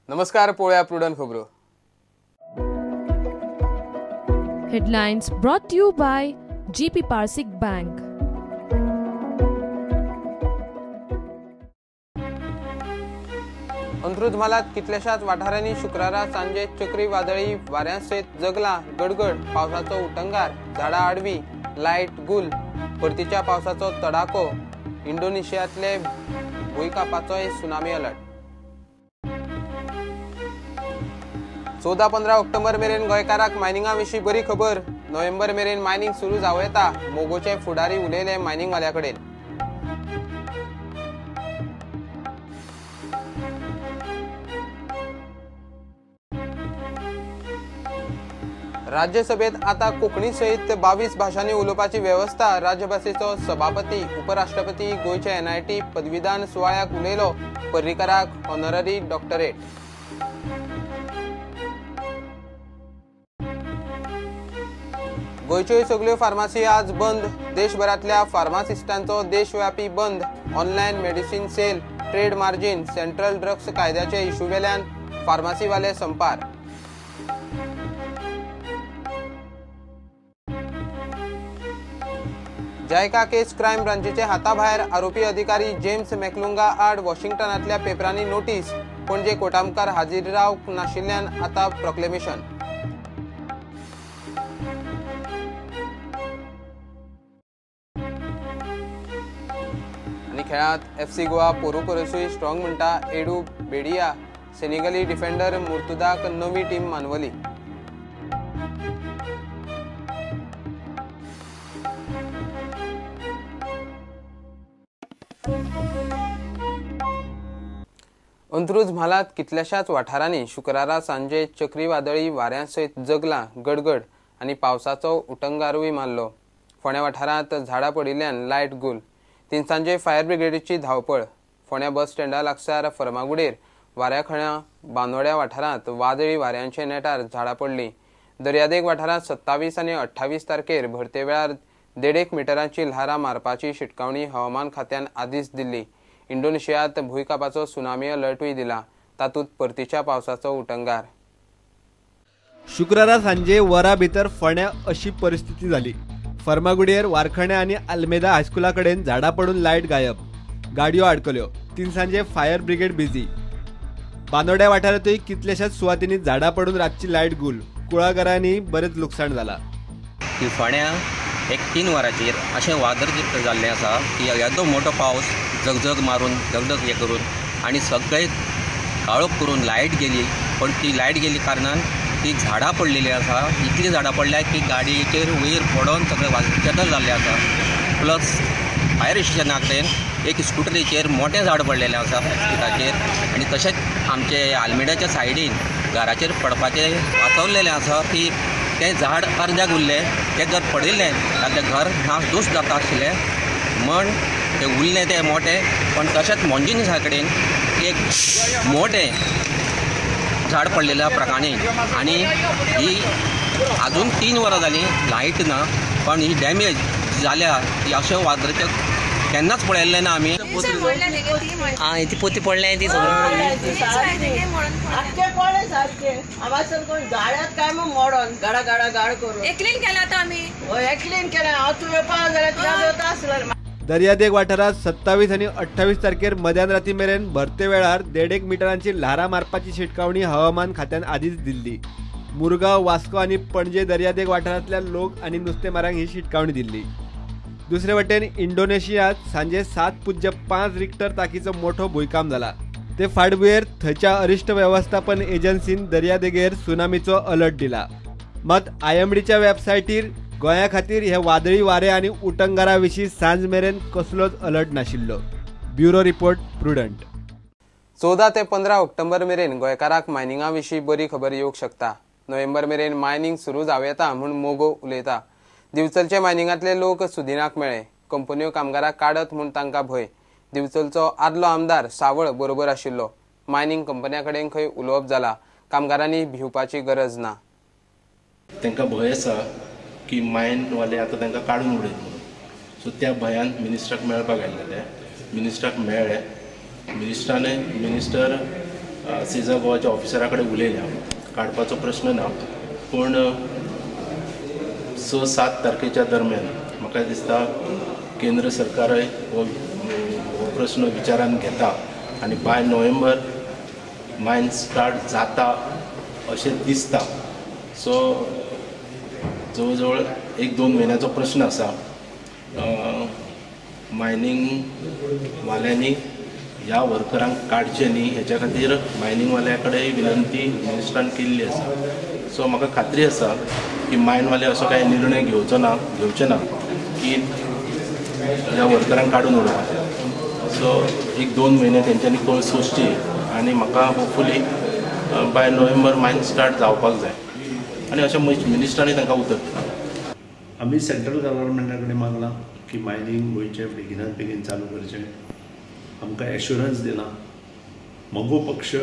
नमस्कार, पोळ्या प्रुडंट खबरो. Headlines brought to you by GP Parsik Bank. Antruz कितल्याशाच वाठारांनी शुक्रारा सांजे चक्रीवादळी वाऱ्यांसयत जगला गडगड, पावसाचो उटंगार, झाडां आडवी, लायट गुल, परतीच्या पावसाचो तडाको, इंडोनेशियातले भूंयकापाचोय सुनामी अलर्ट. 14-15 ऑक्टोबर मेरेन गोंयकारांक मायनिंगा विशीं बरी खबर. नोव्हेंबर मेरेन मायनिंग सुरू जावं येता, मोगोचे फुडारी उलयले मायनिंग वाल्या कडेन. राज्यसभेत आता कोंकणी सयत 22 भाषांनी उलोवपाची व्यवस्था. राज्यसभेचो सभापती उपराष्ट्रपती गोंयचे NIT पदवीदान सुवाळ्याक उलयलो. पर्रीकाराक ऑनररी डॉक्टरेट. गोंयच्यो सगळ्यो फार्मासी आज बंद. देशभरातल्या फार्मासिस्टांचो देशव्यापी बंद. Online medicine sale, trade margin, central drugs कायद्याचे इशू वेल्यान फार्मासीवाले संपार. जायका केस क्रायम ब्रांचीचे हाताभायर आरोपी अधिकारी जेम्स मॅकलुंगा आड वॉशिंग्टनातल्या पेपरांनी नोटीस. पणजे कोर्टा मुखार हाजीर रावंक नाशिल्ल्यान आतां प्रोक्लेमेशन. आनी खेळांत FC गोवा पोरू परसूय स्ट्रॉंग म्हणटा एडू बेडिया. सेनेगली डिफेंडर मुर्तुदाक नवी टीम मानवली. अंत्रुज म्हालात कितल्याशाच वाठारांनी शुक्रारा सांजे चक्रीवादळी वाऱ्यांसयत जगला गडगड आनी पावसाचो उटंगारूय मारलो. फोंड्या वाठारांत झाडां पडिल्ल्यान लायट गुल. तिनसांजे फायर ब्रिगेडीची धांवपळ. फोंड्या बस स्टँडा लागसार फर्मागुडेर वाऱ्याखळ्या बांदोड्या वाठारांत वादळी वाऱ्यांचे नेटार झाडां पडलीं. दर्यादेग वाठारांत 27 आनी 28 तारखेर भरते वेळार 1.5 मिटरांची ल्हारां मारपाची शिटकावणी हवामान खात्यान आदींच दिल्ली. इंडोनेशियांत भूंयकापाचो सुनामी अलर्टूय दिला. तातूंत परतीच्या पावसाचो उटंगार. शुक्रारा सांजे वरा भितर फोंड्या अशी परिस्थिती जाली. फर्मागुडयेर वारखण्या आनी आल्मेदा हायस्कुला कडेन झाडां पडून लायट गायब. गाडयो आडकल्यो. तिनसांजे फायर ब्रिगेड बिजी. बांदोड्या वाठारांतूय कितल्याशाच सुवातींनी झाडां पडून रातची लायट गुल. कुळागरांनी बरेच लुकसाण जाला. फोंड्या एक 3 वरांचेर अशें वादळ जाल्लें आसा की येदो मोठो पावस जगजग मारून दगदग हे करून आनी सगळे काळोख करून लायट गेली. पण ती लायट गेली कारणान ती झाडां पडलेली आसा. इतली झाडां पडल्या की गाडयेचेर वयर पडोन सगळे वाजत जाल्ले आसा. प्लस फायर स्टेशना कडेन एक स्कुटरीचेर मोठें झाड पडलेलें आसा स्कुटाचेर. आनी तशेंच आमचे आल्मेडाच्या सायडीन घराचेर पडपाचें वाचवलेलें आसा की तें झाड अर्द्याक उरलें. तें जर पडिल्लें जाल्यार घर नासधूस जाता आशिल्लें म्हण तें उरलें तें मोठें. पण तशेंच मोंजिनिसा कडेन एक मोठें झाड पडलेल्या प्रकारे आनी ही अजून 3 वरां जालीं लायट ना. पण ही डॅमेज जाल्या ही अशें वादळाचें केन्नाच पळयल्लें ना आमी. ती पोती पडल्या ती दर्यादेग वाठारात 27 आनी 28 तारखेर मध्यान राती मेरेन भरते वेळार 1.5 मिटरांची ल्हारां मारपाची शिटकावणी हवामान खात्यान आदींच दिल्ली. मुरगांव, वास्को आनी पणजे दर्यादेग वाठारांतल्या लोक आनी नुस्तेमारांक ही शिटकावणी दिल्ली. दुसरे वटेन इंडोनेशियांत सांजे 7.5 रिक्टर ताकीचो मोठो भूंयकांप जाला. ते फाटभुंयेर थंयच्या अरिश्ट वेवस्थापन एजन्सीन दर्यादेगेर सुनामीचो अलर्ट दिला. मात IMDच्या वेबसायटीर गोंया खातीर हे वादळी वारे आनी उटंगारा विशीं सांज मेरेन कसलोच अलर्ट नाशिल्लो. Bureau report prudent. 14 ते 15 ऑक्टोबर मेरेन गोंयकारांक मायनिंगा विशीं बरी खबर येवंक शकता. नोव्हेंबर मेरेन मायनिंग सुरू जावं येता म्हूण मोगो उलयता. दिवचलचे मायनिंगांतले लोक सुदिनाक मेळ्ळे. कंपन्यो कामगारांक काडत म्हूण तांकां भंय. दिवचलचो आदलो आमदार सावळ बरोबर आशिल्लो. मायनिंग कंपन्या कडेन खंय उलोवप जाला. कामगारांनी भिवपाची गरज ना. तांकां भंय आसा की मायनवाले आतां तांकां काडून उडयतलो. सो त्या भयान मिनिस्टराक मेळपाक आयिल्ले. मिनिस्टराक मेळ्ळे. मिनिस्टर सेजा गोवाच्या ऑफिसरा कडेन उलयल्या, काडपाचो प्रश्न ना, पूण 6-7 तारखेच्या दरम्यान म्हाका दिसता केंद्र सरकारूय हो प्रश्न विचारान घेता आनी बाय नोव्हेंबर मायन स्टार्ट जाता अशें दिसता. सो जवळ जवळ 1-2 म्हयन्याचो प्रश्न आसा. मायनींग वाल्यांनी ह्या वर्करांक काडचे न्ही हेच्या खातीर मायनींग वाल्या कडेन विनंती मिनिस्टरान केल्ली आसा. सो म्हाका खात्री आसा की मायनवाले असो कांय निर्णय घेवचे ना की ह्या वर्करांक काडून उडोवपाचें. सो 1-2 म्हयने तेंच्यांनी कळ सोंसची आनी म्हाका होपफुली बाय नोव्हेंबर मायन स्टार्ट जावपाक जाय आनी अशें मिनिस्टरांनी तांकां उतर दिलें. आम्ही सेंट्रल गव्हर्नमेंटा कडेन मागला की मायनींग गोंयचें बेगिनात बेगीन चालू करचें. आमकां एश्युरन्स दिला. मगो पक्ष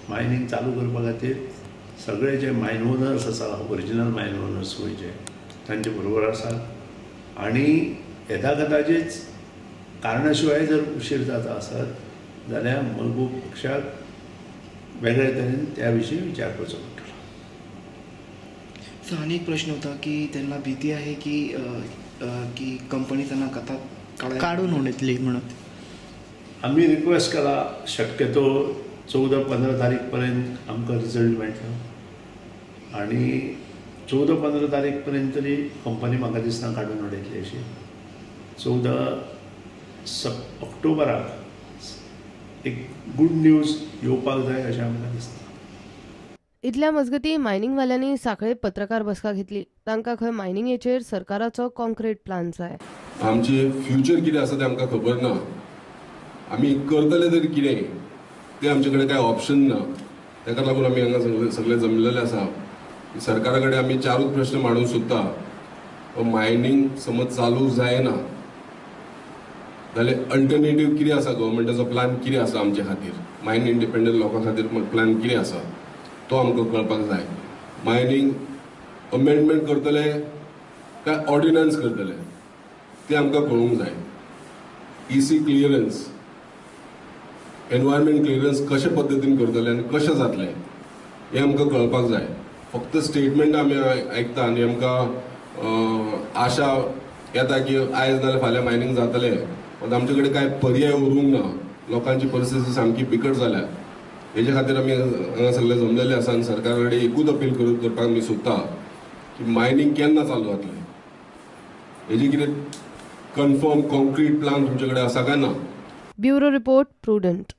मायनींग चालू करपा खातीर सगळे जे मायन ओनर्स आसा, ओरिजिनल मायन ओनर्स गोंयचे, तांचे बरोबर आसात आनी येदागताचीच कारणा शिवाय जर उशीर जाता आसत जाल्यार मगो पक्षाक वेगळे तरेन त्या विशीं विचार करचो पडटलो. सर, आनी एक प्रश्न होता की त्यांना भीती आहे की कंपनी त्यांना काढून उडयतली म्हणून. आम्ही रिक्वेस्ट केला शक्यतो 14-15 तारीख पर्यंत आमकां रिजल्ट मेळटलो आनी 14-15 तारीख पर्यंत तरी कंपनी म्हाका दिसना काडून उडयतली अशी. 14 ऑक्टोबराक एक गूड न्यूज येवपाक जाय अशें आमकां दिसता. इतल्या मजगती मायनिंगवाल्यांनी सांखळे पत्रकार बसका घेतली. तांकां खंय मायनिंगेचेर सरकाराचो कॉन्क्रीट प्लान जाय. आमचे फ्युचर कितें आसा तें आमकां खबर ना. आमी करतले तरी कितें तें आमचे कडेन कांय ऑप्शन ना. ताका लागून आमी हांगा सगळे जमलेले आसा. सरकारा कडेन आमी 4 प्रश्न मांडूंक सोदता. मायनींग समज चालू जायना जाल्यार अल्टरनेटीव कितें आसा, गव्हर्मेंटाचो प्लान कितें आसा आमचे खातीर, मायन इंडिपेंडंट लोकां खातीर प्लान कितें आसा तो आमकां कळपाक जाय. मायनींग अमेंडमेंट करतले काय ऑर्डिनन्स करतले तें आमकां कळूंक जाय. EC क्लियरन्स, एनवायरमेंट क्लियरन्स कशे पद्दतीन करतले आनी कशें जातले हें आमकां कळपाक जाय. फक्त स्टेटमेंट आमी आयकता आनी आमकां आशा येता की आयज नाल्यार फाल्यां मायनींग जातलें, पण आमचे कडेन कांय पर्याय उरूंक ना. लोकांची परिस्थिती सामकी बिकट जाल्या. हेजे खातीर आमी हांगा सगळे जमलेले आसा आनी सरकारा कडेन एकूच अपील करपाक आमी सोदता की मायनींग केन्ना चालू जातलें, हेजी कितें कन्फर्म कॉन्क्रीट प्लान तुमचे कडेन आसा काय ना. Bureau report prudent.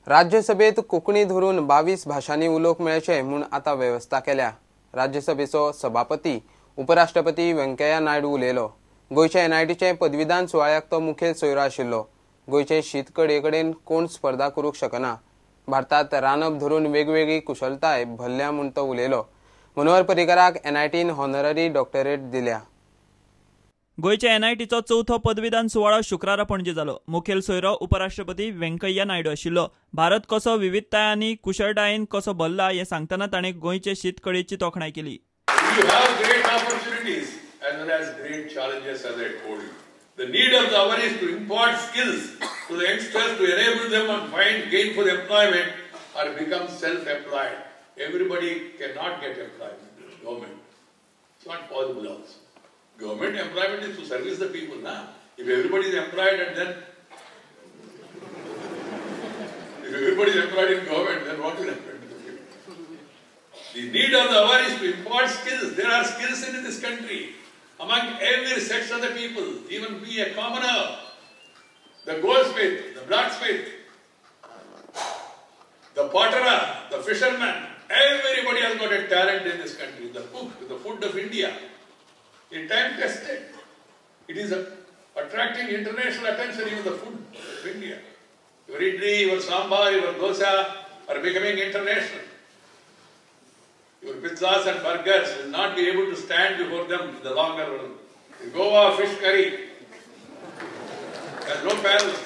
राज्यसभेत कोंकणी धरून 22 भाशांनी उलोवंक मेळचे म्हूण आतां वेवस्था केल्या. राज्यसभेचो सभापती उपराष्ट्रपती व्यंकय्या नायडू उलयलो. गोंयच्या NITचे पदवीदान सुवाळ्याक तो मुखेल सोयरो आशिल्लो. गोंयचे शीतकडे कडेन कोण स्पर्धा करूंक शकना. भारतांत रांदप धरून वेगवेगळी कुशलताय भल्ल्या म्हूण तो उलयलो. मनोहर पर्रीकाराक NITन हॉनररी डॉक्टरेट दिल्या. गोयच्या NITचो 4थो पदवीदान सुवाळो शुक्रारा पणजे जालो. मुखेल सोयरो उपराष्ट्रपती व्यंकय्या नायडू आशिल्लो. भारत कसो विविधताय आनी कुशळटायेन कसो भल्ला हें सांगतना ताणें गोंयचे शीतकडेची तोखणाय केली. As well as great challenges, as I told you. The need of the hour is to impart skills to the youngsters to enable them and find gainful employment or become self-employed. Everybody cannot get employment. Government. It's not possible also. Government employment is to service the people. Nah? If everybody is employed and then if everybody is employed in government, then what will happen to the people? The need of the hour is to impart skills. There are skills in this country. Among every section of the people, even be a commoner, the goldsmith, the blacksmith, the potterer, the fisherman, everybody has got a talent in this country. The cook, the food of India, in time tested. It is attracting international attention, even the food of India. Your idli, your sambar, your dosa are becoming international. Your pizzas and burgers will not be able to stand before them in the longer run. The Goa fish curry has no parallel.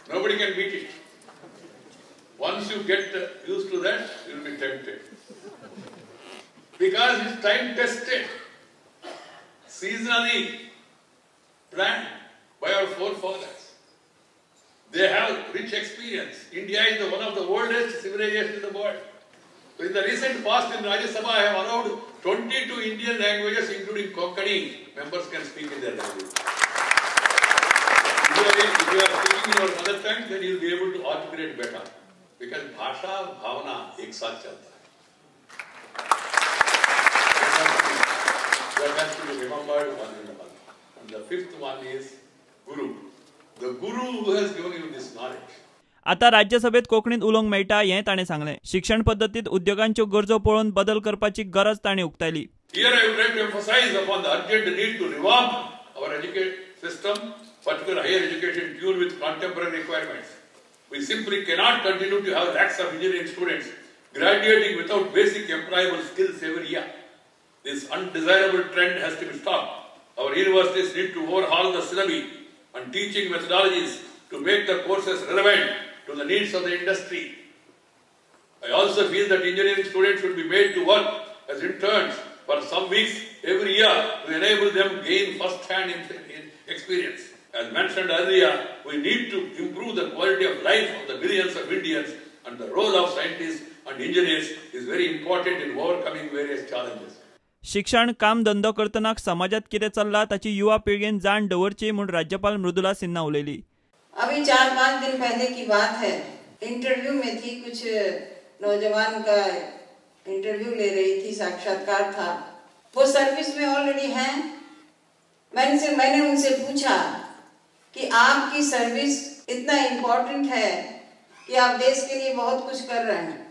Nobody can beat it. Once you get used to that, you will be tempted. Because it's time tested, seasonally planned by our forefathers. They rich experience. India is one of the oldest civilizations in the world. So in the recent past in Rajya Sabha, I have allowed 22 Indian languages, including Konkani. Members can speak in their language. If you are speaking in your mother tongue, then you will be able to articulate better. Because भाषा भावना एक साथ चलता है. That has to be remembered one in the month. And the fifth one is Guru. The Guru who has given you this knowledge. आता राज्यसभेत कोंकणीत उलोवंक मेळटा हें ताणें सांगलें. शिक्षण पद्दतींत उद्योगांच्यो गरजो पळोवन बदल करपाची गरज ताणें उक्तायली. Here I would like to emphasize upon the urgent need to revamp our education system, particularly higher education tuned with contemporary requirements. We simply cannot continue to have lakhs of engineering students graduating without basic employable skills every year. This undesirable trend has to be stopped. Our universities need to overhaul the syllabi and teaching methodologies to make the courses relevant to the needs of the industry. I also feel that engineering students should be made to work as interns for some weeks every year to enable them gain first-hand experience. As mentioned earlier, we need to improve the quality of life of the millions of Indians, and the role of scientists and engineers is very important in overcoming various challenges. शिक्षण काम धंदो करतना समाजात कितें चल्ला ताची युवा पिळगेन जाण दवरची म्हूण राज्यपाल मृदुला सिन्हा उलयली. अभी 4-5 दिन पहले की बात है, इंटरव्यू में थी, कुछ नौजवान का इंटरव्यू ले रही थी, साक्षात्कार था. वो सर्विस में ऑलरेडी हैं. मैंने उनसे पूछा कि आपकी सर्विस इतना इम्पोर्टेंट है कि आप देश के लिए बहुत कुछ कर रहे हैं,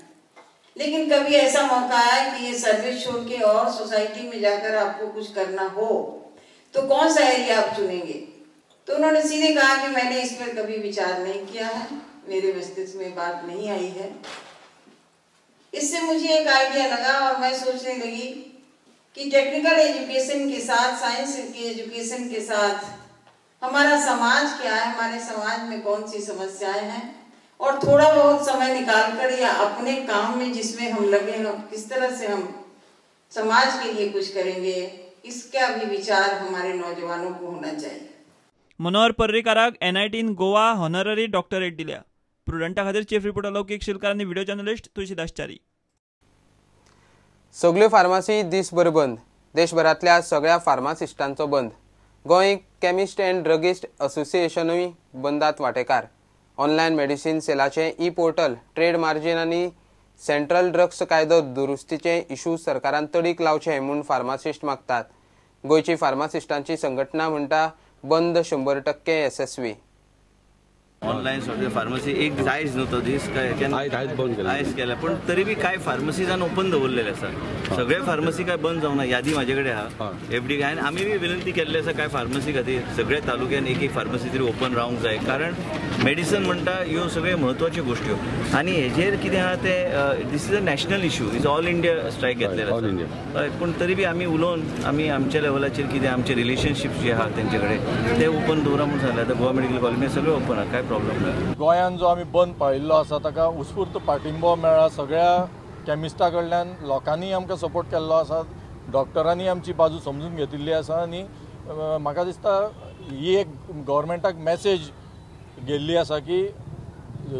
लेकिन कभी ऐसा मौका आया कि ये सर्विस छोड़ के और सोसाइटी में जाकर आपको कुछ करना हो तो कौन सा एरिया आप चुनेंगे? तो उन्होंने सीधे कहा कि मैंने इस पर कभी विचार नहीं किया है, मेरे मस्तिष्क में बात नहीं आई है. इससे मुझे एक आइडिया लगा और मैं सोचने लगी कि टेक्निकल एजुकेशन के साथ, साइंस की एजुकेशन के साथ हमारा समाज क्या है, हमारे समाज में कौन सी समस्याएं हैं, और थोड़ा बहुत समय निकालकर या अपने काम में जिसमें हम लगे हैं किस तरह से हम समाज के लिए कुछ करेंगे, इसका भी विचार हमारे नौजवानों को होना चाहिए. मनोहर पर्रीकाराक NITन गोवा हॉनररी डॉक्टरेट दिल्या. प्रुडंटा खातीर चीफ रिपोर्टर लौकिक शिलकार आनी व्हिडिओ जर्नलिस्ट तुळशीदास च्यारी. सगल्यो फार्मासी दीसभर बंद. देशभरातल्या सगळ्या फार्मासिस्टांचो बंद. गोंय केमिस्ट अँड ड्रगिस्ट असोसिएशनूय बंदात वांटेकार. ऑनलायन मेडिसिन सेलाचे ई-पोर्टल, ट्रेड मार्जिन आनी सेंट्रल ड्रग्स कायदो दुरुस्तीचे इशू सरकारान तडीक लावचे म्हूण फार्मासिस्ट मागतात. गोंयची फार्मासिस्टांची संघटना म्हणटा बंद 100% यशस्वी. ऑनलायन सगळे फार्मसी एक जायज न्हू तो दीस आयज केला, पण तरी बी कांय फार्मसीजान ओपन दवरलेले आसा. सगळे फार्मसी काय बंद जावना, यादी म्हाजे कडेन आहा FD. आनी आमी बी विनंती केल्ली आसा काय फार्मसी खातीर सगळे तालुक्यान एक फार्मसी तरी ओपन रावंक जाय, कारण मेडिसन म्हणटा ह्यो सगळे म्हत्वाच्यो गोश्ट्यो. आनी हेजेर कितें आहा ते this is a national issue, is all India strike घेतलेलो आसा. पूण तरी बी आमी उलोवन आमी आमच्या लेवलाचेर कितें आमचे रिलेशनशीप जे आहा तेंचे कडेन ते ओपन दवरा म्हूण सांगलें. आतां गोवा मेडिकल कॉलेज सगळें ओपन आहा, काय प्रॉब्लम ना. गोंयान जो आमी बंद पाळिल्लो आसा ताका उत्स्फूर्त पाठिंबो मेळ्ळा. सगळ्या कॅमिस्टा कडल्यान लोकांनी आमकां सपोर्ट केल्लो आसा, डॉक्टरांनी आमची बाजू समजून घेतिल्ली आसा. आनी म्हाका दिसता ही एक गव्हर्मेंटाक मॅसेज गेल्ली आसा की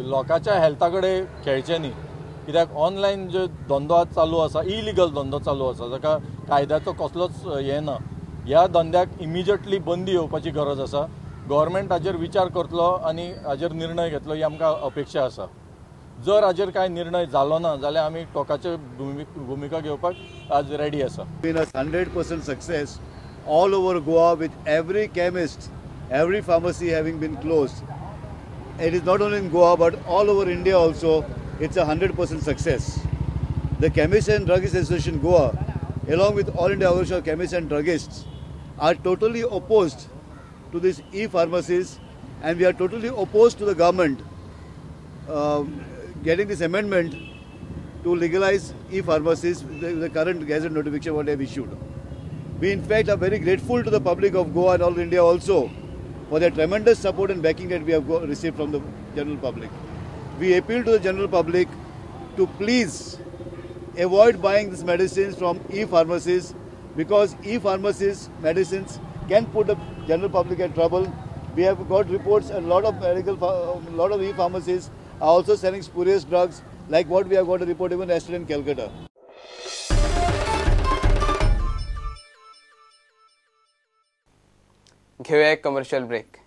लोकांच्या हेल्था कडेन खेळचें न्ही. कित्याक ऑनलायन जो धंदो चालू आसा, इलिगल धंदो चालू आसा, जाका कायद्याचो कसलोच हें ना, ह्या धंद्याक इमिजिएटली बंदी येवपाची गरज आसा. गव्हर्मेंट हाजेर विचार करतलो आनी हाजेर निर्णय घेतलो ही आमकां अपेक्षा आसा. जर हाजेर कांय निर्णय जालो ना जाल्यार आमी टोकाची भुमिका घेवपाक आज रेडी आसा. Been 100% success all over Goa with every chemist, every pharmacy having been closed. It is not only in Goa but all over India also. It's a 100% success. The Chemists and Druggists Association Goa, along with All India Association of Chemists and Druggists, are totally opposed to these e-pharmacies, and we are totally opposed to the government getting this amendment to legalize e-pharmacies with the current gazette notification what they have issued. We in fact are very grateful to the public of Goa and all India also for their tremendous support and backing that we have received from the general public. We appeal to the general public to please avoid buying these medicines from e-pharmacies, because e-pharmacies medicines can put the general public in trouble. We have got reports a lot of lot of e-pharmacies are also selling spurious drugs, like what we have got a report even yesterday in Calcutta. घेऊया एक commercial break.